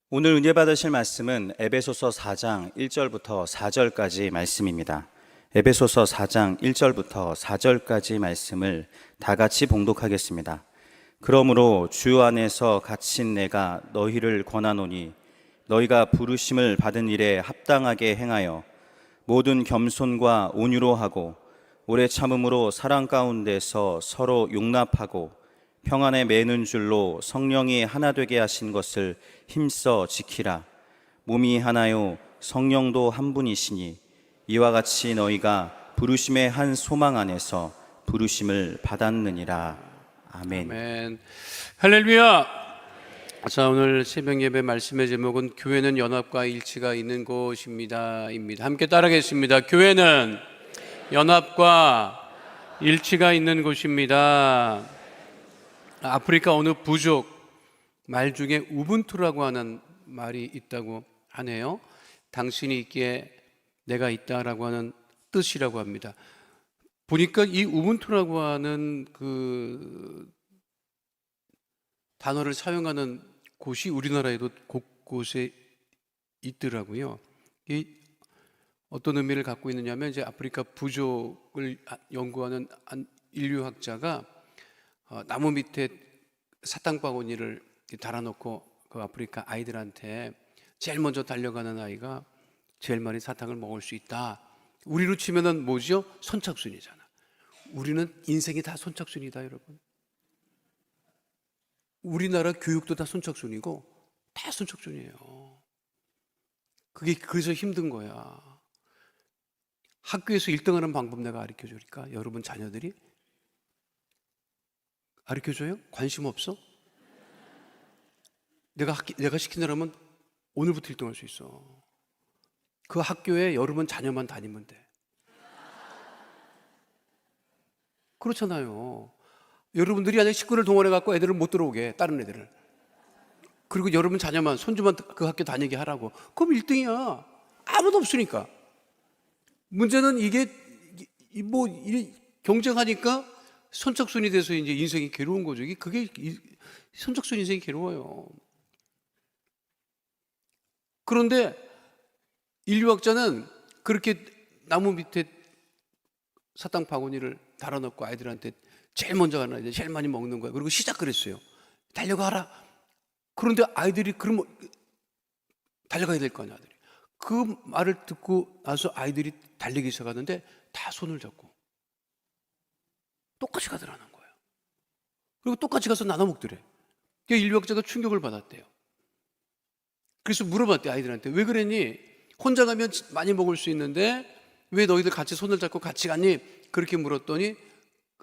오늘 은혜 받으실 말씀은 에베소서 4장 1절부터 4절까지 말씀입니다. 에베소서 4장 1절부터 4절까지 말씀을 다 같이 봉독하겠습니다. 그러므로 주 안에서 갇힌 내가 너희를 권하노니 너희가 부르심을 받은 일에 합당하게 행하여 모든 겸손과 온유로 하고 오래 참음으로 사랑 가운데서 서로 용납하고 평안에 매는 줄로 성령이 하나 되게 하신 것을 힘써 지키라. 몸이 하나요 성령도 한 분이시니 이와 같이 너희가 부르심의 한 소망 안에서 부르심을 받았느니라. 아멘. 아멘. 할렐루야. 자, 오늘 새벽 예배 말씀의 제목은 교회는 연합과 일치가 있는 곳입니다. 함께 따라하겠습니다. 교회는 연합과 일치가 있는 곳입니다. 아프리카 어느 부족 말 중에 우분투라고 하는 말이 있다고 하네요. 당신이 있기에 내가 있다라고 하는 뜻이라고 합니다. 보니까 이 우분투라고 하는 그 단어를 사용하는 곳이 우리나라에도 곳곳에 있더라고요. 이 어떤 의미를 갖고 있느냐면, 이제 아프리카 부족을 연구하는 한 인류학자가 나무 밑에 사탕바구니를 달아놓고 그 아프리카 아이들한테 제일 먼저 달려가는 아이가 제일 많이 사탕을 먹을 수 있다. 우리로 치면은 뭐죠? 선착순이잖아. 우리는 인생이 다 선착순이다, 여러분. 우리나라 교육도 다 선착순이고 다 선착순이에요. 그게 그래서 힘든 거야. 학교에서 1등하는 방법 내가 가르쳐 줄까? 여러분 자녀들이 가르쳐줘요? 관심 없어? 내가 시킨다면 오늘부터 1등 할 수 있어. 그 학교에 여러분 자녀만 다니면 돼. 그렇잖아요. 여러분들이 아직 식구를 동원해갖고 애들을 못 들어오게, 다른 애들을. 그리고 여러분 자녀만, 손주만 그 학교 다니게 하라고. 그럼 1등이야. 아무도 없으니까. 문제는 이게 경쟁하니까 선착순이 돼서 이제 인생이 괴로운 거죠. 그게 선착순 인생이 괴로워요. 그런데 인류학자는 그렇게 나무 밑에 사탕 바구니를 달아놓고 아이들한테 제일 먼저 가는 아이들, 제일 많이 먹는 거야. 그리고 시작을 했어요. 달려가라. 그런데 아이들이 그러면 달려가야 될 거 아니야. 아이들이. 그 말을 듣고 나서 아이들이 달리기 시작하는데 다 손을 잡고 똑같이 가더라는 거예요. 그리고 똑같이 가서 나눠 먹더래. 인류학자가 충격을 받았대요. 그래서 물어봤대, 아이들한테. 왜 그랬니? 혼자 가면 많이 먹을 수 있는데 왜 너희들 같이 손을 잡고 같이 갔니? 그렇게 물었더니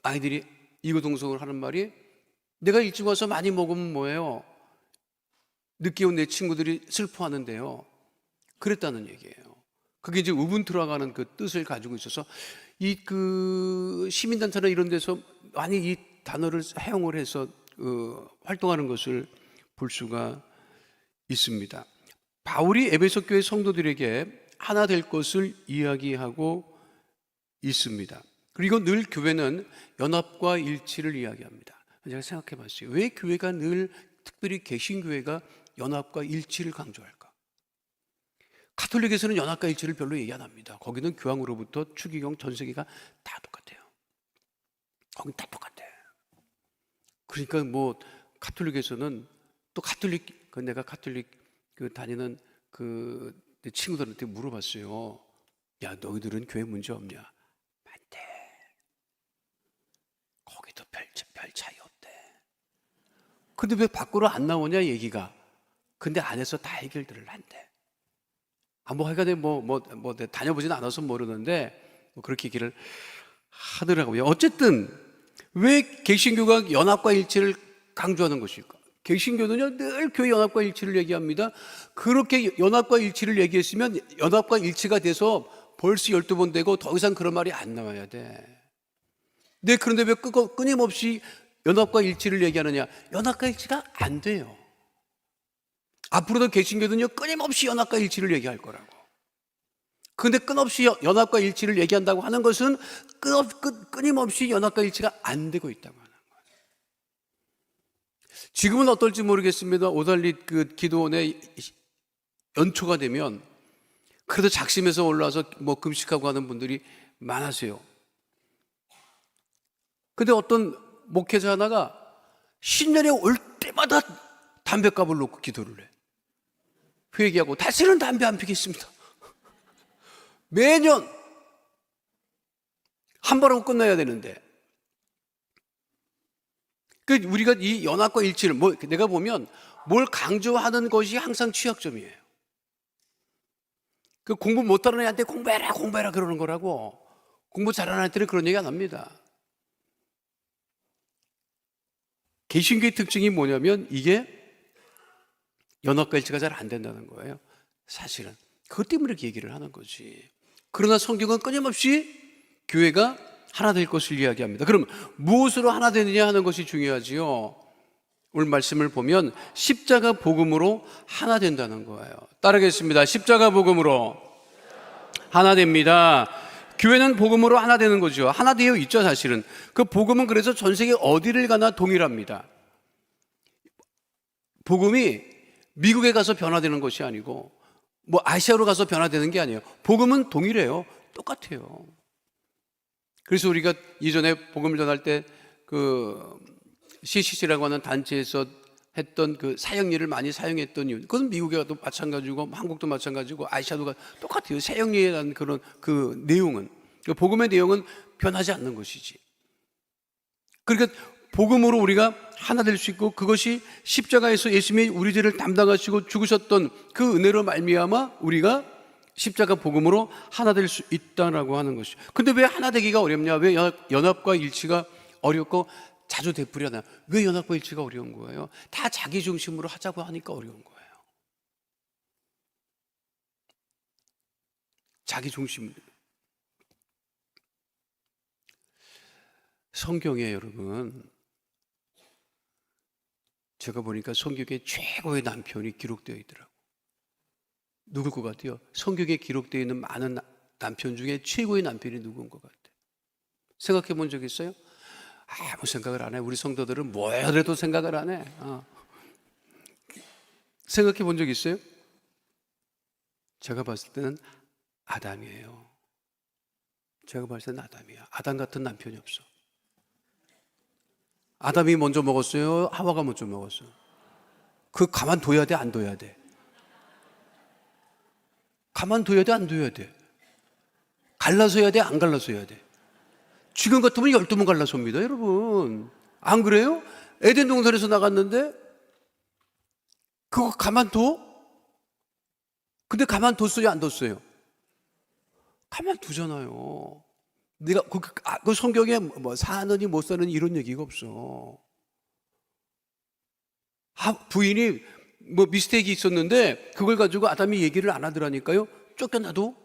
아이들이 이구동성을 하는 말이, 내가 일찍 와서 많이 먹으면 뭐예요? 늦게 온 내 친구들이 슬퍼하는데요. 그랬다는 얘기예요. 그게 이제 우분투라고 하는 그 뜻을 가지고 있어서 그 시민단체나 이런 데서 많이 이 단어를 사용을 해서 활동하는 것을 볼 수가 있습니다. 바울이 에베소 교회 성도들에게 하나 될 것을 이야기하고 있습니다. 그리고 늘 교회는 연합과 일치를 이야기합니다. 제가 생각해 봤어요. 왜 교회가 늘, 특별히 개신교회가 연합과 일치를 강조할까? 가톨릭에서는 연합과 일치를 별로 얘기 안 합니다. 거기는 교황으로부터 추기경 전 세계가 다 똑같아요. 거긴 다 똑같아요. 그러니까 뭐 가톨릭에서는 또 내가 가톨릭 다니는 내 친구들한테 물어봤어요. 야, 너희들은 교회 문제 없냐? 많대. 거기도 별 차이 없대. 근데 왜 밖으로 안 나오냐 얘기가. 근데 안에서 다 해결들을 한대. 뭐 하여간에 다녀보진 않아서 모르는데 그렇게 얘기를 하더라고요. 어쨌든 왜 개신교가 연합과 일치를 강조하는 것일까? 개신교는요 늘 교회 연합과 일치를 얘기합니다. 그렇게 연합과 일치를 얘기했으면 연합과 일치가 돼서 벌써 12번 되고 더 이상 그런 말이 안 나와야 돼. 네, 그런데 왜 끊임없이 연합과 일치를 얘기하느냐? 연합과 일치가 안 돼요. 앞으로도 개신교는요 끊임없이 연합과 일치를 얘기할 거라고. 그런데 끊임없이 연합과 일치를 얘기한다고 하는 것은 끊임없이 연합과 일치가 안 되고 있다고 하는 거예요. 지금은 어떨지 모르겠습니다. 오달리 그 기도원에 연초가 되면 그래도 작심해서 올라와서 뭐 금식하고 하는 분들이 많으세요. 근데 어떤 목회자 하나가 신년에 올 때마다 담뱃갑을 놓고 기도를 해. 회개하고 다시는 담배 안 피겠습니다. 매년 한 번 하고 끝나야 되는데. 그 우리가 이 연합과 일치를 내가 보면 뭘 강조하는 것이 항상 취약점이에요. 그 공부 못하는 애한테 공부해라 그러는 거라고. 공부 잘하는 애한테는 그런 얘기 안 합니다. 개신교의 특징이 뭐냐면 이게 연합과 일치가 잘 안 된다는 거예요. 사실은 그것 때문에 이렇게 얘기를 하는 거지. 그러나 성경은 끊임없이 교회가 하나 될 것을 이야기합니다. 그럼 무엇으로 하나 되느냐 하는 것이 중요하지요. 오늘 말씀을 보면 십자가 복음으로 하나 된다는 거예요. 따르겠습니다. 십자가 복음으로 하나 됩니다. 교회는 복음으로 하나 되는 거죠. 하나 되어 있죠, 사실은. 그 복음은 그래서 전 세계 어디를 가나 동일합니다. 복음이 미국에 가서 변화되는 것이 아니고 뭐 아시아로 가서 변화되는 게 아니에요. 복음은 동일해요. 똑같아요. 그래서 우리가 이전에 복음을 전할 때 그 CCC라고 하는 단체에서 했던 그 사형리를 많이 사용했던 이유, 그건 미국에도 마찬가지고 한국도 마찬가지고 아시아도 똑같아요. 사형리라는 그런 그 내용은, 그 복음의 내용은 변하지 않는 것이지. 그러니까 복음으로 우리가 하나 될 수 있고, 그것이 십자가에서 예수님이 우리 죄를 담당하시고 죽으셨던 그 은혜로 말미암아 우리가 십자가 복음으로 하나 될 수 있다라고 하는 것이죠. 근데 왜 하나 되기가 어렵냐? 왜 연합과 일치가 어렵고 자주 되풀이하나? 왜 연합과 일치가 어려운 거예요? 다 자기 중심으로 하자고 하니까 어려운 거예요. 자기 중심. 성경에 여러분, 제가 보니까 성경에 최고의 남편이 기록되어 있더라고요. 누굴 것 같아요? 성경에 기록되어 있는 많은 남편 중에 최고의 남편이 누군 것 같아요? 생각해 본 적 있어요? 아무 생각을 안 해. 우리 성도들은 뭐래도 생각을 안 해. 생각해 본 적 있어요? 제가 봤을 때는 아담이에요. 제가 봤을 때는 아담이야. 아담 같은 남편이 없어. 아담이 먼저 먹었어요? 하와가 먼저 먹었어요? 그 가만둬야 돼? 안 둬야 돼? 가만둬야 돼? 안 둬야 돼? 갈라서 해야 돼? 안 갈라서 해야 돼? 지금 같으면 12번 갈라서입니다, 여러분. 안 그래요? 에덴 동산에서 나갔는데 그거 가만둬? 근데 가만뒀어요? 안 뒀어요? 가만두잖아요. 내가 그 성경에 뭐 사느니 못 사느니 이런 얘기가 없어. 부인이 뭐 미스테이크 있었는데 그걸 가지고 아담이 얘기를 안 하더라니까요. 쫓겨나도.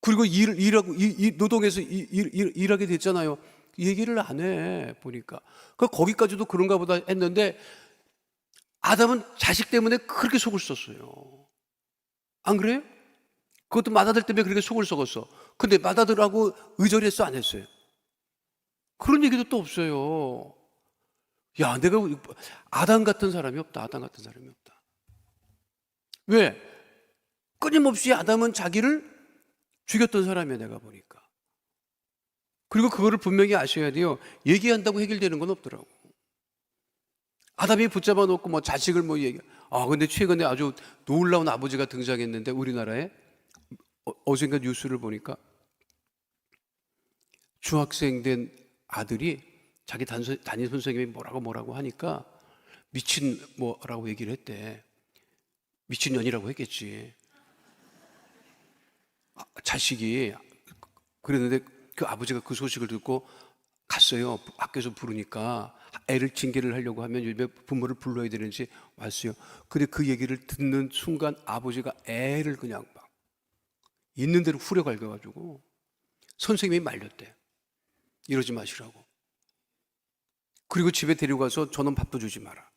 그리고 일하고 노동해서 일하게 됐잖아요. 얘기를 안 해 보니까. 거기까지도 그런가 보다 했는데 아담은 자식 때문에 그렇게 속을 썼어요. 안 그래요? 그것도 맏아들 때문에 그렇게 속을 썩었어. 근데 맏아들하고 의절했어, 안 했어요? 그런 얘기도 또 없어요. 야, 내가 아담 같은 사람이 없다. 아담 같은 사람이 없다. 왜? 끊임없이 아담은 자기를 죽였던 사람이야, 내가 보니까. 그리고 그거를 분명히 아셔야 돼요. 얘기한다고 해결되는 건 없더라고. 아담이 붙잡아 놓고 뭐 자식을 뭐 얘기. 근데 최근에 아주 놀라운 아버지가 등장했는데 우리나라에 어젠가 뉴스를 보니까 중학생 된 아들이 자기 담임 선생님이 뭐라고 하니까 미친 뭐라고 얘기를 했대. 미친년이라고 했겠지. 자식이 그랬는데 그 아버지가 그 소식을 듣고 갔어요. 학교에서 부르니까 애를 징계를 하려고 하면 요즘에 부모를 불러야 되는지 왔어요. 근데 그 얘기를 듣는 순간 아버지가 애를 그냥 막 있는 대로 후려갈겨가지고 선생님이 말렸대. 이러지 마시라고. 그리고 집에 데려가서 저는 밥도 주지 마라.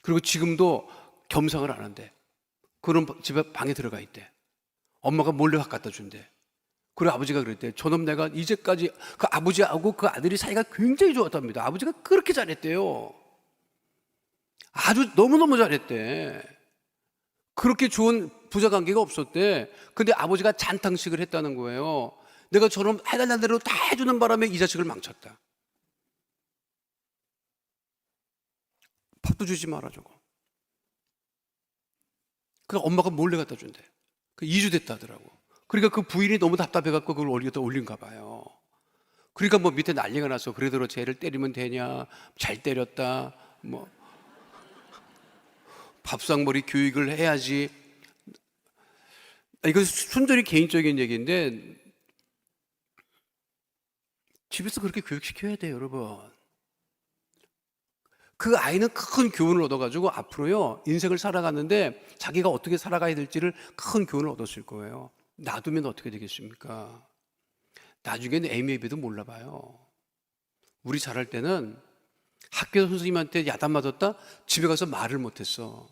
그리고 지금도 겸상을 안 한대. 그런 집에 방에 들어가 있대. 엄마가 몰래 밥 갖다 준대. 그리고 아버지가 그랬대요. 저놈 내가 이제까지 그 아버지하고 그 아들이 사이가 굉장히 좋았답니다. 아버지가 그렇게 잘했대요. 아주 너무너무 잘했대. 그렇게 좋은 부자 관계가 없었대. 근데 아버지가 잔탕식을 했다는 거예요. 내가 저놈 해달라는 대로 다 해주는 바람에 이 자식을 망쳤다. 밥도 주지 마라 저거. 그래서 엄마가 몰래 갖다 준대. 2주 됐다 하더라고. 그러니까 그 부인이 너무 답답해갖고 그걸 어디다 올린가 봐요. 그러니까 뭐 밑에 난리가 나서 그래도 쟤를 때리면 되냐, 잘 때렸다, 뭐 밥상머리 교육을 해야지. 이건 순전히 개인적인 얘기인데 집에서 그렇게 교육시켜야 돼요, 여러분. 그 아이는 큰 교훈을 얻어가지고 앞으로요 인생을 살아가는데 자기가 어떻게 살아가야 될지를 큰 교훈을 얻었을 거예요. 놔두면 어떻게 되겠습니까? 나중에는 애미애비도 몰라봐요. 우리 잘할 때는 학교 선생님한테 야단 맞았다? 집에 가서 말을 못했어.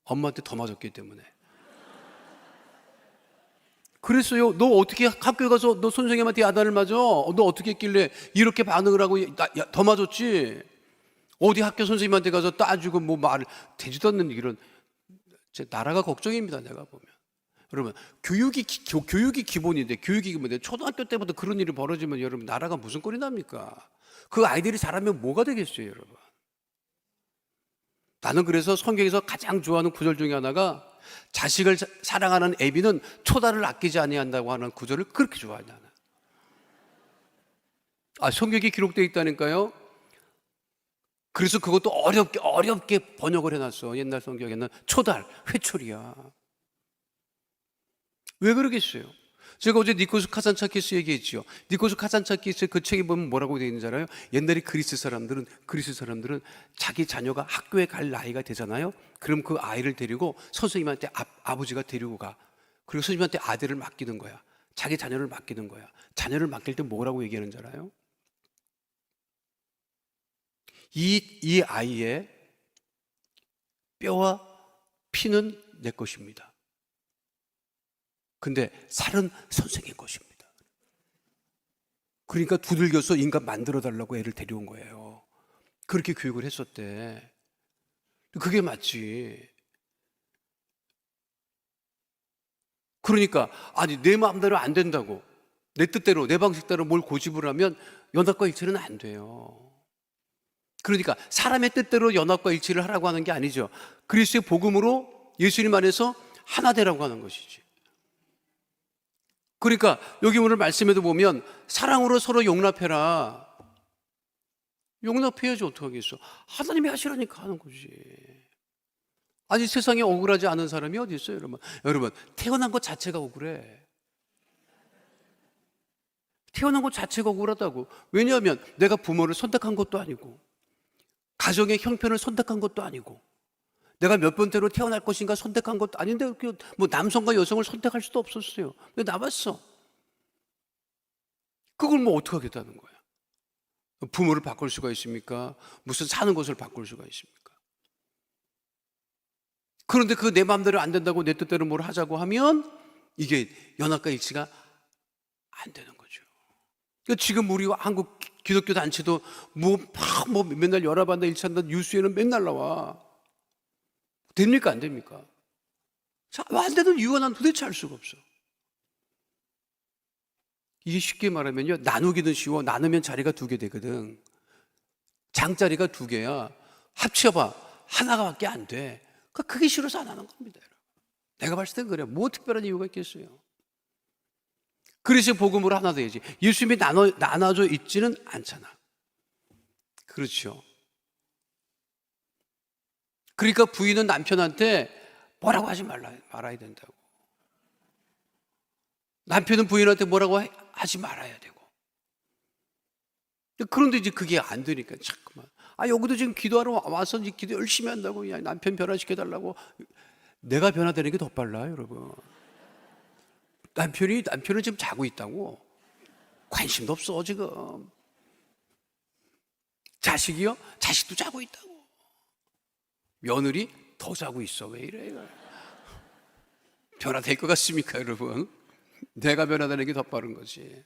엄마한테 더 맞았기 때문에. 그랬어요. 너 어떻게 학교에 가서 너 선생님한테 야단을 맞아? 너 어떻게 했길래 이렇게 반응을 하고 더 맞았지? 어디 학교 선생님한테 가서 따지고 뭐 말을 되지도 않는 이런. 제 나라가 걱정입니다. 내가 보면. 여러분 교육이 기본인데 교육이 기본인데 초등학교 때부터 그런 일이 벌어지면 여러분 나라가 무슨 꼴이 납니까? 그 아이들이 자라면 뭐가 되겠어요, 여러분? 나는 그래서 성경에서 가장 좋아하는 구절 중에 하나가 자식을 사랑하는 애비는 초다를 아끼지 아니한다고 하는 구절을 그렇게 좋아해요. 나는. 성경에 기록되어 있다니까요. 그래서 그것도 어렵게 번역을 해놨어. 옛날 성경에는 초달, 회초리야. 왜 그러겠어요? 제가 어제 니코스 카잔차키스 얘기했죠. 니코스 카잔차키스 그 책에 보면 뭐라고 되어 있는지 알아요? 옛날에 그리스 사람들은 자기 자녀가 학교에 갈 나이가 되잖아요. 그럼 그 아이를 데리고 선생님한테 아버지가 데리고 가. 그리고 선생님한테 아들을 맡기는 거야. 자기 자녀를 맡기는 거야. 자녀를 맡길 때 뭐라고 얘기하는 줄 알아요? 이 아이의 뼈와 피는 내 것입니다. 근데 살은 선생의 것입니다. 그러니까 두들겨서 인간 만들어달라고 애를 데려온 거예요. 그렇게 교육을 했었대. 그게 맞지. 그러니까 내 마음대로 안 된다고 내 뜻대로 내 방식대로 뭘 고집을 하면 연합과 일치는 안 돼요. 그러니까 사람의 뜻대로 연합과 일치를 하라고 하는 게 아니죠. 그리스도의 복음으로 예수님 안에서 하나 되라고 하는 것이지. 그러니까 여기 오늘 말씀에도 보면 사랑으로 서로 용납해라. 용납해야지 어떡하겠어. 하나님이 하시라니까 하는 거지. 세상에 억울하지 않은 사람이 어디 있어요, 여러분? 여러분 태어난 것 자체가 억울해. 태어난 것 자체가 억울하다고. 왜냐하면 내가 부모를 선택한 것도 아니고 가정의 형편을 선택한 것도 아니고 내가 몇 번째로 태어날 것인가 선택한 것도 아닌데 뭐 남성과 여성을 선택할 수도 없었어요. 왜 나왔어? 그걸 뭐 어떻게 하겠다는 거야? 부모를 바꿀 수가 있습니까? 무슨 사는 것을 바꿀 수가 있습니까? 그런데 그 내 마음대로 안 된다고 내 뜻대로 뭘 하자고 하면 이게 연합과 일치가 안 되는 거죠. 그러니까 지금 우리 한국 기독교 단체도 뭐 맨날 연합한다 일치한다 뉴스에는 맨날 나와. 됩니까 안 됩니까? 안 되는 이유가 난 도대체 알 수가 없어. 이게 쉽게 말하면요 나누기는 쉬워. 나누면 자리가 2개 되거든. 장자리가 2개야. 합쳐봐 하나가 밖에 안 돼. 그게 싫어서 안 하는 겁니다. 내가 봤을 땐 그래. 뭐 특별한 이유가 있겠어요. 그래서 복음으로 하나 돼야지. 예수님이 나눠져 있지는 않잖아. 그렇죠. 그러니까 부인은 남편한테 뭐라고 하지 말아야 된다고. 남편은 부인한테 뭐라고 하지 말아야 되고. 그런데 이제 그게 안 되니까 자꾸만. 여기도 지금 기도하러 와서 이제 기도 열심히 한다고. 남편 변화시켜달라고. 내가 변화되는 게 더 빨라, 여러분. 남편은 지금 자고 있다고. 관심도 없어, 지금. 자식이요? 자식도 자고 있다고. 며느리 더 자고 있어. 왜 이래, 이거. 변화될 것 같습니까, 여러분? 내가 변화되는 게 더 빠른 거지.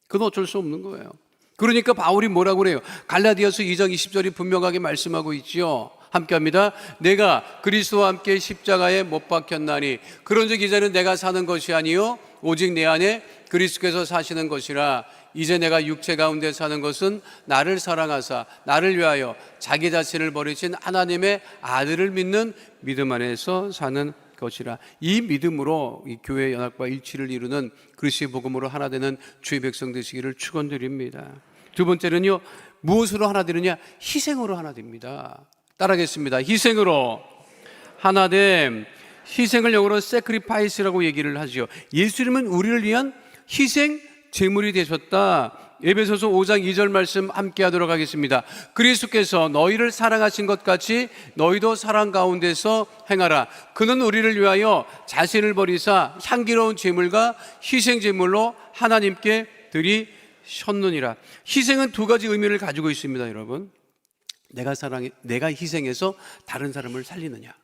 그건 어쩔 수 없는 거예요. 그러니까 바울이 뭐라고 그래요? 갈라디아서 2장 20절이 분명하게 말씀하고 있지요. 함께 합니다. 내가 그리스도와 함께 십자가에 못 박혔나니 그런즉 이제는 내가 사는 것이 아니요 오직 내 안에 그리스도께서 사시는 것이라. 이제 내가 육체 가운데 사는 것은 나를 사랑하사 나를 위하여 자기 자신을 버리신 하나님의 아들을 믿는 믿음 안에서 사는 것이라. 이 믿음으로 이 교회 연합과 일치를 이루는 그리스도의 복음으로 하나 되는 주의 백성 되시기를 축원드립니다. 두 번째는요, 무엇으로 하나 되느냐? 희생으로 하나 됩니다. 따라하겠습니다. 희생으로 하나 됨. 희생을 영어로 sacrifice라고 얘기를 하죠. 예수님은 우리를 위한 희생 제물이 되셨다. 에베소서 5장 2절 말씀 함께 하도록 하겠습니다. 그리스도께서 너희를 사랑하신 것 같이 너희도 사랑 가운데서 행하라. 그는 우리를 위하여 자신을 버리사 향기로운 제물과 희생 제물로 하나님께 드리셨느니라. 희생은 두 가지 의미를 가지고 있습니다, 여러분. 내가 희생해서 다른 사람을 살리느냐.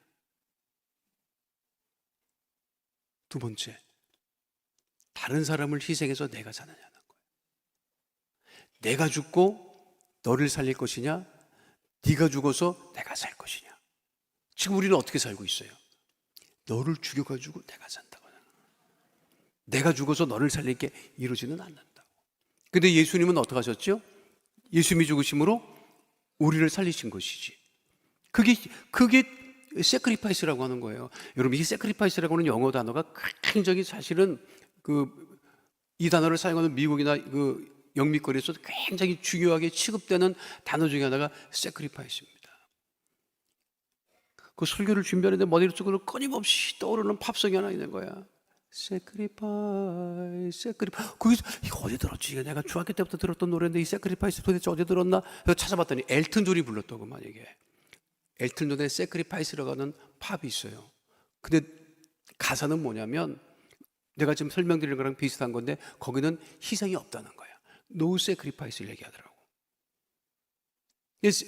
두 번째, 다른 사람을 희생해서 내가 사느냐는 거예요. 내가 죽고 너를 살릴 것이냐, 네가 죽어서 내가 살 것이냐. 지금 우리는 어떻게 살고 있어요? 너를 죽여가지고 내가 산다고. 내가 죽어서 너를 살릴 게 이루지는 않는다고. 근데 예수님은 어떻게 하셨죠? 예수님이 죽으심으로 우리를 살리신 것이지. 그게 sacrifice라고 하는 거예요. 여러분, 이 sacrifice라고 하는 영어 단어가 굉장히 사실은 이 단어를 사용하는 미국이나 영미권에서 굉장히 중요하게 취급되는 단어 중에 하나가 sacrifice입니다. 그 설교를 준비하는데 머릿속으로 끊임없이 떠오르는 팝송이 하나 있는 거야. sacrifice. 거기서 이거 어디 들었지? 이거 내가 중학교 때부터 들었던 노래인데 이 sacrifice 도대체 어디 들었나? 그래서 찾아봤더니 엘튼 존이 불렀더구만 이게. 엘튼 존의 sacrifice라고 하는 팝이 있어요. 근데 가사는 뭐냐면 내가 지금 설명드리는 거랑 비슷한 건데 거기는 희생이 없다는 거야. No sacrifice를 얘기하더라고.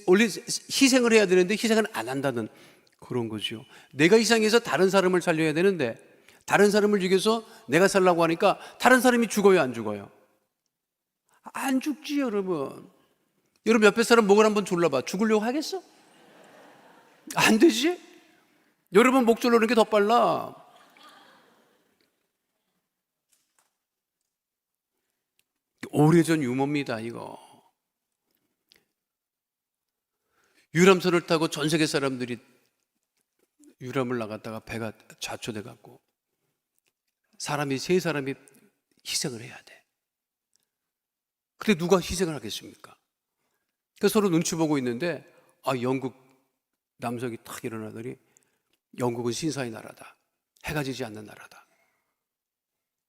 원래 희생을 해야 되는데 희생을 안 한다는 그런 거죠. 내가 희생해서 다른 사람을 살려야 되는데 다른 사람을 죽여서 내가 살라고 하니까 다른 사람이 죽어요, 안 죽어요? 안 죽지, 여러분. 여러분 옆에 사람 목을 한번 졸라봐. 죽으려고 하겠어? 안 되지? 여러분 목 졸르는 게 더 빨라. 오래전 유머입니다, 이거. 유람선을 타고 전 세계 사람들이 유람을 나갔다가 배가 좌초돼 갖고 세 사람이 희생을 해야 돼. 근데 누가 희생을 하겠습니까? 그래서 서로 눈치 보고 있는데 영국 남성이 탁 일어나더니 영국은 신사의 나라다. 해가 지지 않는 나라다.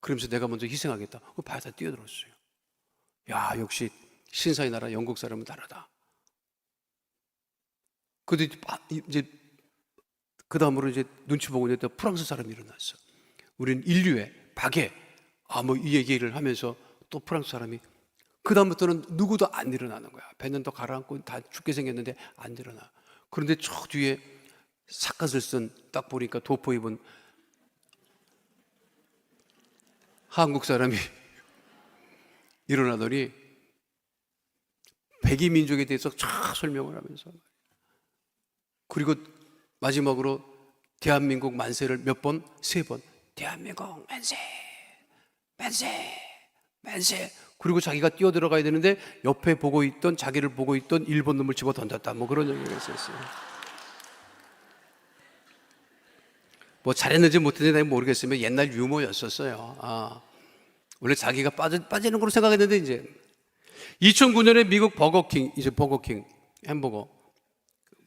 그러면서 내가 먼저 희생하겠다. 바다 뛰어들었어요. 야, 역시 신사의 나라 영국 사람은 다르다. 근데 이제 그 다음으로 이제 눈치 보고 있는데 프랑스 사람이 일어났어. 우리는 인류의 박애, 이 얘기를 하면서 또 프랑스 사람이 그 다음부터는 누구도 안 일어나는 거야. 배는 더 가라앉고 다 죽게 생겼는데 안 일어나. 그런데 저 뒤에 삿갓을 쓴 딱 보니까 도포 입은 한국 사람이 일어나더니 백이 민족에 대해서 쫙 설명을 하면서 그리고 마지막으로 대한민국 만세를 몇 번? 3번. 대한민국 만세, 만세, 만세. 그리고 자기가 뛰어들어가야 되는데 옆에 보고 있던 자기를 보고 있던 일본 놈을 집어 던졌다. 그런 얘기를 했었어요. 잘했는지 못했는지 모르겠으면 옛날 유머였었어요. 원래 자기가 빠지는 걸로 생각했는데 이제 2009년에 미국 버거킹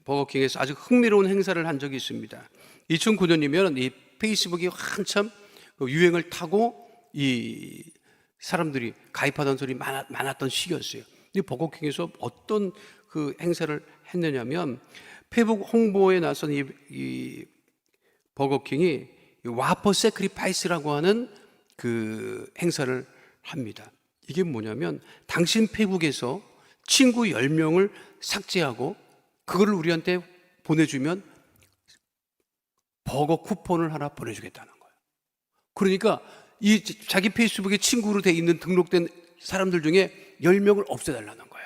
버거킹에서 아주 흥미로운 행사를 한 적이 있습니다. 2009년이면 이 페이스북이 한참 유행을 타고 이 사람들이 가입하던 사람이 많았던 시기였어요. 이 버거킹에서 어떤 그 행사를 했느냐면 페북 홍보에 나선 이 버거킹이 와퍼 세크리파이스라고 하는 그 행사를 합니다. 이게 뭐냐면 당신 페북에서 친구 10명을 삭제하고 그거를 우리한테 보내주면 버거 쿠폰을 하나 보내주겠다는 거예요. 그러니까 이 자기 페이스북에 친구로 돼 있는 등록된 사람들 중에 10명을 없애달라는 거야.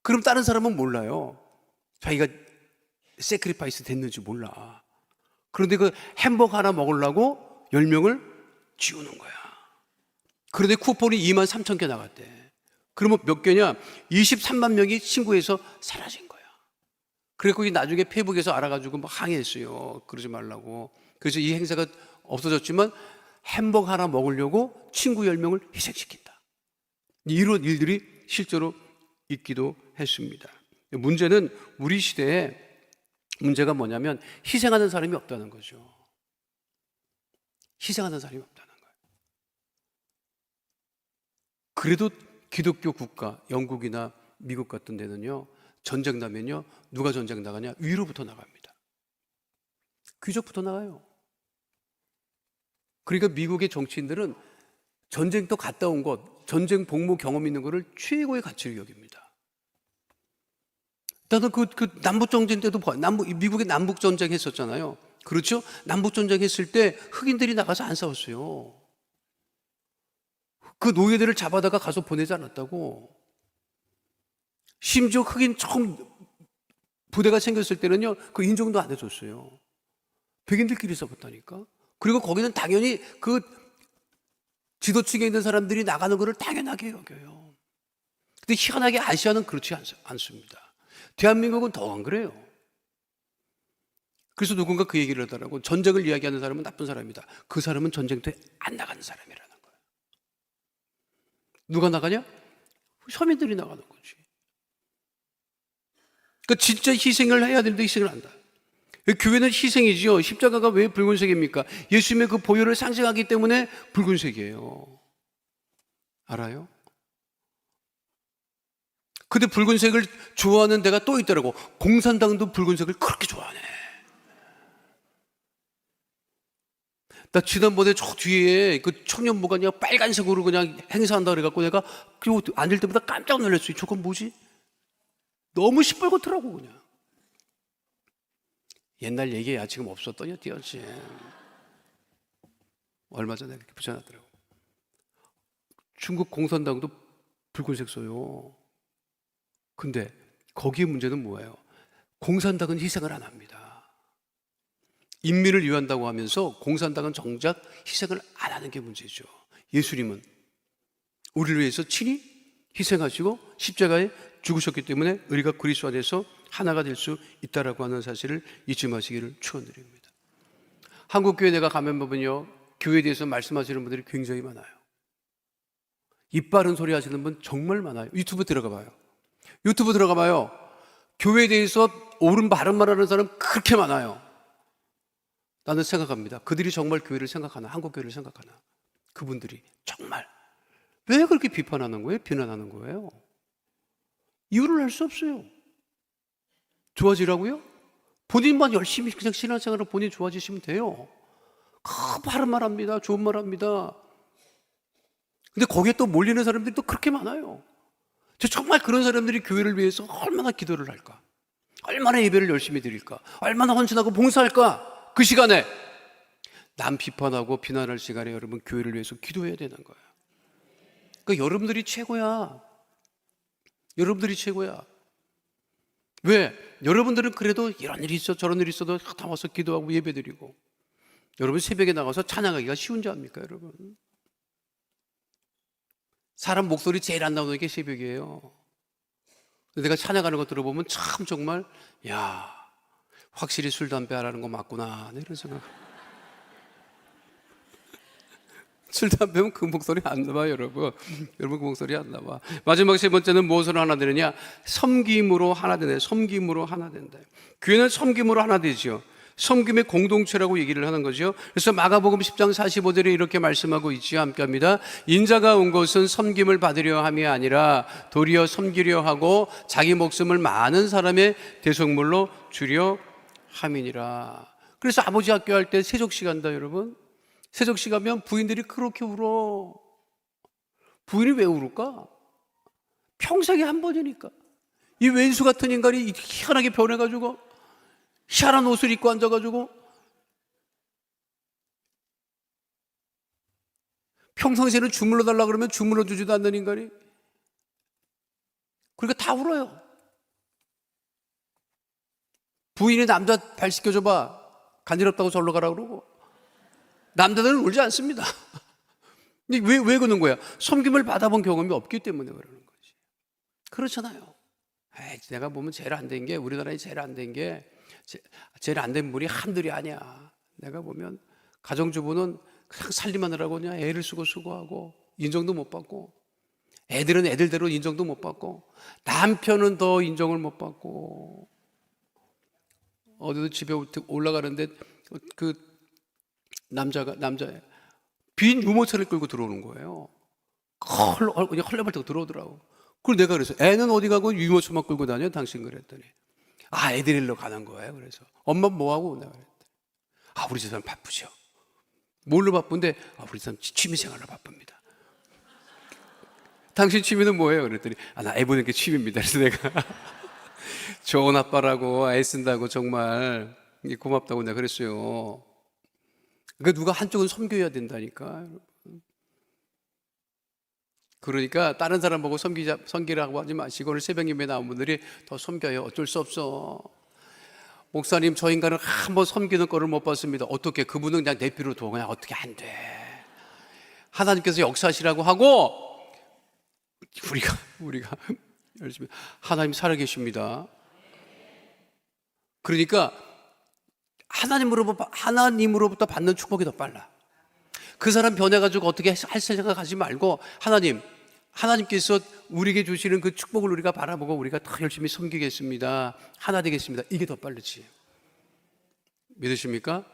그럼 다른 사람은 몰라요. 자기가 세크리파이스 됐는지 몰라. 그런데 그 햄버거 하나 먹으려고 10명을 지우는 거야. 그런데 쿠폰이 23,000개 나갔대. 그러면 몇 개냐? 23만 명이 친구에서 사라진 거야. 그래서 거기 나중에 페이북에서 알아가지고 막 항의했어요. 그러지 말라고. 그래서 이 행사가 없어졌지만 햄버거 하나 먹으려고 친구 10명을 희생시킨다. 이런 일들이 실제로 있기도 했습니다. 문제는 우리 시대에 문제가 뭐냐면 희생하는 사람이 없다는 거죠. 희생하는 사람이 없다는 거예요. 그래도 기독교 국가, 영국이나 미국 같은 데는요, 전쟁 나면요, 누가 전쟁 나가냐? 위로부터 나갑니다. 귀족부터 나가요. 그러니까 미국의 정치인들은 전쟁터 갔다 온 것, 전쟁 복무 경험 있는 것을 최고의 가치를 여깁니다. 나는 그 남북전쟁 때도 미국의 남북전쟁 했었잖아요. 그렇죠? 남북전쟁 했을 때 흑인들이 나가서 안 싸웠어요. 그 노예들을 잡아다가 가서 보내지 않았다고. 심지어 흑인 처음 부대가 생겼을 때는요, 그 인정도 안 해줬어요. 백인들끼리 싸웠다니까. 그리고 거기는 당연히 그 지도층에 있는 사람들이 나가는 것을 당연하게 여겨요. 근데 희한하게 아시아는 그렇지 않습니다. 대한민국은 더 안 그래요. 그래서 누군가 그 얘기를 하더라고. 전쟁을 이야기하는 사람은 나쁜 사람이다. 그 사람은 전쟁터에 안 나가는 사람이라는 거예요. 누가 나가냐? 서민들이 나가는 거지. 그러니까 진짜 희생을 해야 되는데 희생을 한다. 교회는 희생이지요. 십자가가 왜 붉은색입니까? 예수님의 그 보혈을 상징하기 때문에 붉은색이에요. 알아요? 근데 붉은색을 좋아하는 데가 또 있더라고. 공산당도 붉은색을 그렇게 좋아하네. 나 지난번에 저 뒤에 그 청년부가 그냥 빨간색으로 그냥 행사한다 그래갖고 내가 그리고 앉을 때마다 깜짝 놀랐어요. 저건 뭐지? 너무 시뻘겋더라고 그냥. 옛날 얘기야. 지금 없었더니 뛰었지. 얼마 전에 그렇게 붙여놨더라고. 중국 공산당도 붉은색 써요. 근데 거기에 문제는 뭐예요? 공산당은 희생을 안 합니다. 인민을 위한다고 하면서 공산당은 정작 희생을 안 하는 게 문제죠. 예수님은 우리를 위해서 친히 희생하시고 십자가에 죽으셨기 때문에 우리가 그리스도 안에서 하나가 될 수 있다라고 하는 사실을 잊지 마시기를 축원드립니다. 한국교회 내가 가면 보면요, 교회에 대해서 말씀하시는 분들이 굉장히 많아요. 입 바른 소리 하시는 분 정말 많아요. 유튜브 들어가 봐요. 교회에 대해서 옳은 바른 말하는 사람 그렇게 많아요. 나는 생각합니다. 그들이 정말 교회를 생각하나, 한국교회를 생각하나, 그분들이 정말 왜 그렇게 비판하는 거예요? 비난하는 거예요? 이유를 알 수 없어요. 좋아지라고요? 본인만 열심히 그냥 신앙생활을 본인 좋아지시면 돼요. 바른 말 합니다. 좋은 말 합니다. 근데 거기에 또 몰리는 사람들이 또 그렇게 많아요. 정말 그런 사람들이 교회를 위해서 얼마나 기도를 할까? 얼마나 예배를 열심히 드릴까? 얼마나 헌신하고 봉사할까? 그 시간에 남 비판하고 비난할 시간에 여러분 교회를 위해서 기도해야 되는 거예요. 그러니까 여러분들이 최고야. 여러분들이 최고야. 왜? 여러분들은 그래도 이런 일이 있어 저런 일이 있어도 다 와서 기도하고 예배드리고, 여러분 새벽에 나가서 찬양하기가 쉬운 줄 압니까 여러분? 사람 목소리 제일 안 나오는 게 새벽이에요. 내가 찬양하는 거 들어보면 참 정말 야, 확실히 술 담배 안 하는 거 맞구나 이런 생각. 술 담배면 그 목소리 안 나와 여러분. 여러분 그 목소리 안 나와. 마지막 세 번째는 무엇으로 하나 되느냐? 섬김으로 하나 되네. 섬김으로 하나 된다. 교회는 섬김으로 하나 되죠. 섬김의 공동체라고 얘기를 하는 거죠. 그래서 마가복음 10장 45절에 이렇게 말씀하고 있지요. 함께 합니다. 인자가 온 것은 섬김을 받으려 함이 아니라 도리어 섬기려 하고 자기 목숨을 많은 사람의 대속물로 주려 함이니라. 그래서 아버지 학교 할 때 세족시 간다 여러분. 세족시 가면 부인들이 그렇게 울어. 부인이 왜 울을까? 평생에 한 번이니까. 이 왼수 같은 인간이 희한하게 변해가지고 희한한 옷을 입고 앉아가지고 평상시에는 주물러 달라 그러면 주물러 주지도 않는 인간이. 그러니까 다 울어요. 부인이 남자 발 씻겨줘봐. 간지럽다고 절로 가라 그러고. 남자들은 울지 않습니다. 왜 그러는 거야? 섬김을 받아본 경험이 없기 때문에 그러는 거지. 그렇잖아요. 에이, 내가 보면 제일 안 된 게, 우리나라에 제일 안 된 게, 제일 안 된 분이 한둘이 아니야. 내가 보면 가정주부는 그냥 살림하느라고 그냥 애를 쓰고 수고하고 인정도 못 받고, 애들은 애들대로 인정도 못 받고, 남편은 더 인정을 못 받고, 어디도 집에 올라가는데 그 남자 빈 유모차를 끌고 들어오는 거예요. 그냥 헐레벌떡 들어오더라고. 그리고 내가 그래서 애는 어디 가고 유모차만 끌고 다녀 당신 그랬더니 애들 일로 가는 거예요. 그래서 엄마 뭐하고? 내가 그랬더니 우리 집사람 바쁘죠. 뭘로 바쁜데? 우리 집사람 취미생활로 바쁩니다. 당신 취미는 뭐예요? 그랬더니 나 애 보는 게 취미입니다. 그래서 내가 좋은 아빠라고 애쓴다고 정말 고맙다고 내가 그랬어요. 그러니까 누가 한쪽은 섬겨야 된다니까. 그러니까 다른 사람 보고 섬기라고 하지 마시고 오늘 새벽 예배에 나온 분들이 더 섬겨요. 어쩔 수 없어. 목사님 저 인간은 한번 섬기는 거를 못 봤습니다. 어떻게? 그분은 그냥 내피로 둬. 그냥 어떻게 안 돼. 하나님께서 역사하시라고 하고 우리가 열심히 하나님 살아계십니다. 그러니까 하나님으로부터 받는 축복이 더 빨라. 그 사람 변해가지고 어떻게 할 생각하지 말고 하나님께서 우리에게 주시는 그 축복을 우리가 바라보고 우리가 더 열심히 섬기겠습니다. 하나 되겠습니다. 이게 더 빠르지. 믿으십니까?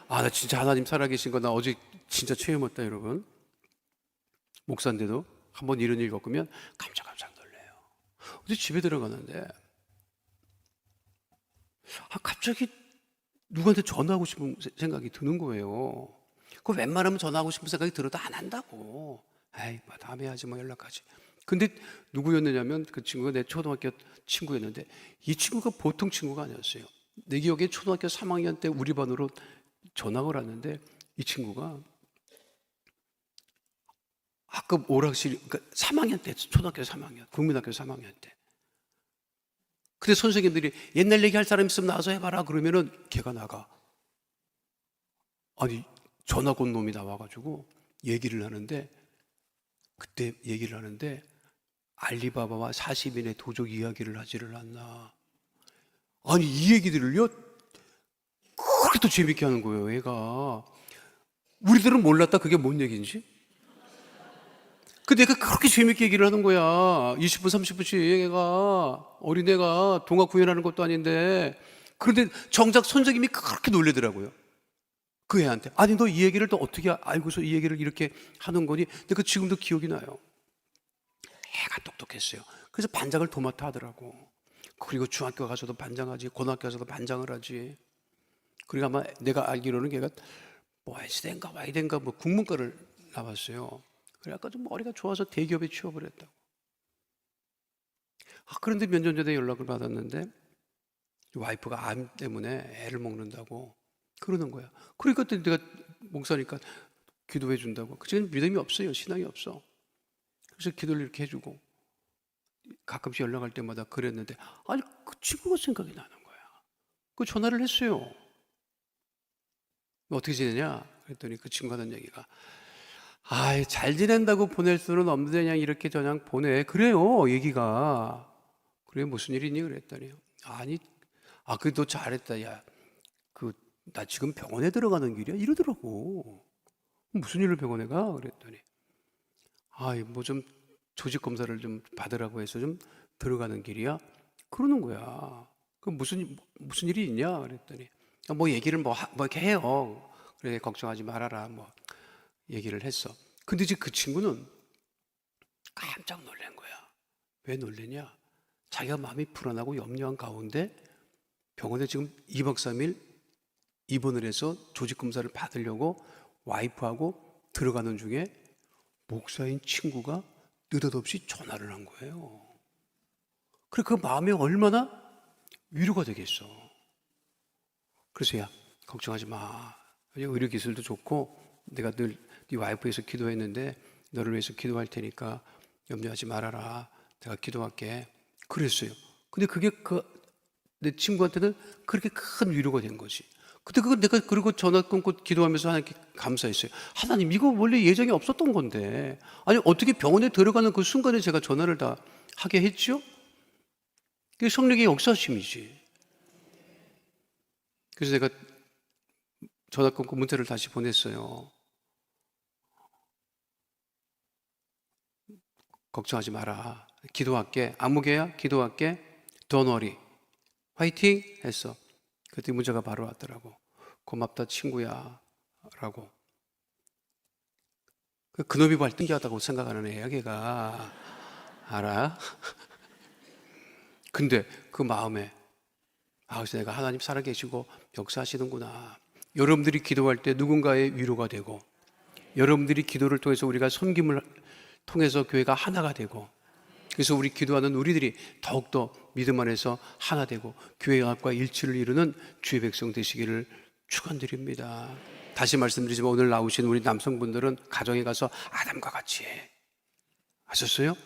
나 진짜 하나님 살아계신 거 나 어제 진짜 체험했다 여러분. 목사인데도 한번 이런 일 겪으면 깜짝깜짝 놀래요. 어제 집에 들어가는데 갑자기 누구한테 전화하고 싶은 생각이 드는 거예요. 그 웬만하면 전화하고 싶은 생각이 들어도 안 한다고. 에이, 다음에 하지 연락하지. 근데 누구였느냐면 그 친구가 내 초등학교 친구였는데 이 친구가 보통 친구가 아니었어요. 내 기억에 초등학교 3학년 때 우리 반으로 전학을 왔는데 이 친구가 학급 오락실, 그러니까 3학년 때, 초등학교 3학년, 국민학교 3학년 때. 근데 선생님들이 옛날 얘기할 사람 있으면 나와서 해봐라 그러면은 걔가 나가. 전학 온 놈이 나와가지고 그때 얘기를 하는데 알리바바와 40인의 도적 이야기를 하지를 않나. 이 얘기들을요 그렇게 또 재밌게 하는 거예요. 얘가 우리들은 몰랐다 그게 뭔 얘기인지. 근데 얘가 그렇게 재밌게 얘기를 하는 거야. 20분 30분씩 얘가 어린애가 동화 구현하는 것도 아닌데. 그런데 정작 선생님이 그렇게 놀래더라고요. 그 애한테 너 이 얘기를 또 어떻게 알고서 이 얘기를 이렇게 하는 거니? 근데 그 지금도 기억이 나요. 애가 똑똑했어요. 그래서 반장을 도맡아 하더라고. 그리고 중학교 가서도 반장하지, 고등학교 가서도 반장을 하지. 그리고 아마 내가 알기로는 걔가 S대인가 Y대인가 국문과를 나왔어요. 그래 아까 좀 머리가 좋아서 대기업에 취업을 했다고. 그런데 몇 년 전에 연락을 받았는데 와이프가 암 때문에 애를 먹는다고 그러는 거야. 그러니까 내가 목사니까 기도해 준다고. 그때는 믿음이 없어요. 신앙이 없어. 그래서 기도를 이렇게 해주고 가끔씩 연락할 때마다 그랬는데 그 친구가 생각이 나는 거야. 그 전화를 했어요. 어떻게 지내냐? 그랬더니 그 친구가 하는 얘기가 잘 지낸다고 보낼 수는 없는데 그냥 이렇게 저냥 보내. 그래요 얘기가. 그래 무슨 일이니? 그랬더니 그래 너 잘했다. 야 나 지금 병원에 들어가는 길이야 이러더라고. 무슨 일로 병원에 가? 그랬더니 좀 조직 검사를 좀 받으라고 해서 좀 들어가는 길이야 그러는 거야. 그럼 무슨 일이 있냐? 그랬더니 얘기를 이렇게 해요. 그래 걱정하지 말아라 얘기를 했어. 근데 이제 그 친구는 깜짝 놀란 거야. 왜 놀래냐? 자기가 마음이 불안하고 염려한 가운데 병원에 지금 2박 3일 입원을 해서 조직검사를 받으려고 와이프하고 들어가는 중에 목사인 친구가 느닷없이 전화를 한 거예요. 그래 그 마음이 얼마나 위로가 되겠어. 그래서 걱정하지 마. 의료기술도 좋고 내가 늘 네 와이프 위해서 기도했는데 너를 위해서 기도할 테니까 염려하지 말아라. 내가 기도할게. 그랬어요. 근데 그게 내 친구한테는 그렇게 큰 위로가 된 거지. 그때 그거 내가 그리고 전화 끊고 기도하면서 하나님께 감사했어요. 하나님, 이거 원래 예정이 없었던 건데. 아니, 어떻게 병원에 들어가는 그 순간에 제가 전화를 다 하게 했죠? 그게 성령의 역사심이지. 그래서 내가 전화 끊고 문자를 다시 보냈어요. 걱정하지 마라. 기도할게. 아무개야? 기도할게. Don't worry. 화이팅! 했어. 그때 문자가 바로 왔더라고. 고맙다, 친구야. 라고. 그놈이 발등기하다고 생각하는 애야, 걔가. 알아? 근데 그 마음에, 그래서 내가 하나님 살아계시고 역사하시는구나. 여러분들이 기도할 때 누군가의 위로가 되고, 여러분들이 기도를 통해서 우리가 섬김을 통해서 교회가 하나가 되고, 그래서 우리 기도하는 우리들이 더욱더 믿음 안에서 하나 되고 교회 연합과 일치를 이루는 주의 백성 되시기를 축원드립니다. 다시 말씀드리지만 오늘 나오신 우리 남성분들은 가정에 가서 아담과 같이 해. 아셨어요?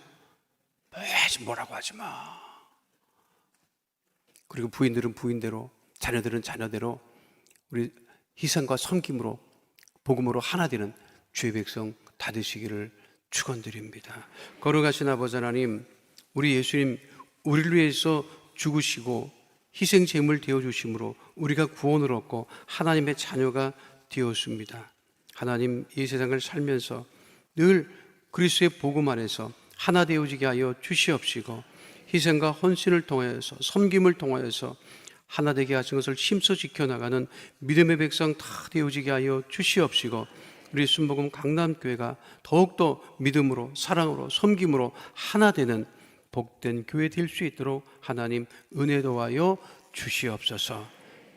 뭐라고 하지 마. 그리고 부인들은 부인대로, 자녀들은 자녀대로 우리 희생과 섬김으로 복음으로 하나 되는 주의 백성 다 되시기를 축원드립니다. 걸어가신 아버지 하나님, 우리 예수님 우리를 위해서 죽으시고 희생 제물 되어 주심으로 우리가 구원을 얻고 하나님의 자녀가 되었습니다. 하나님, 이 세상을 살면서 늘 그리스도의 복음 안에서 하나 되어지게 하여 주시옵시고 희생과 헌신을 통하여서 섬김을 통하여서 하나 되게 하신 것을 힘써 지켜나가는 믿음의 백성 다 되어지게 하여 주시옵시고 우리 순복음 강남교회가 더욱더 믿음으로 사랑으로 섬김으로 하나 되는 복된 교회 될 수 있도록 하나님 은혜 도와여 주시옵소서.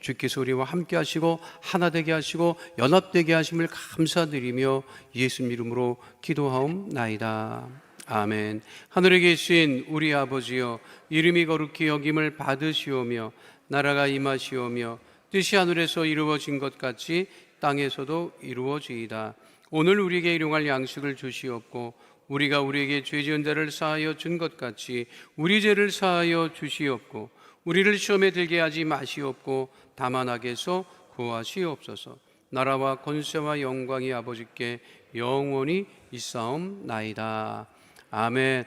주께서 우리와 함께 하시고 하나 되게 하시고 연합되게 하심을 감사드리며 예수님 이름으로 기도하옵나이다. 아멘. 하늘에 계신 우리 아버지여, 이름이 거룩히 여김을 받으시오며 나라가 임하시오며 뜻이 하늘에서 이루어진 것 같이 땅에서도 이루어지이다. 오늘 우리에게 일용할 양식을 주시옵고 우리가 우리에게 죄 지은 자를 사하여 준 것 같이 우리 죄를 사하여 주시옵고 우리를 시험에 들게 하지 마시옵고 다만 악에서 구하시옵소서. 나라와 권세와 영광이 아버지께 영원히 있사옵나이다. 아멘.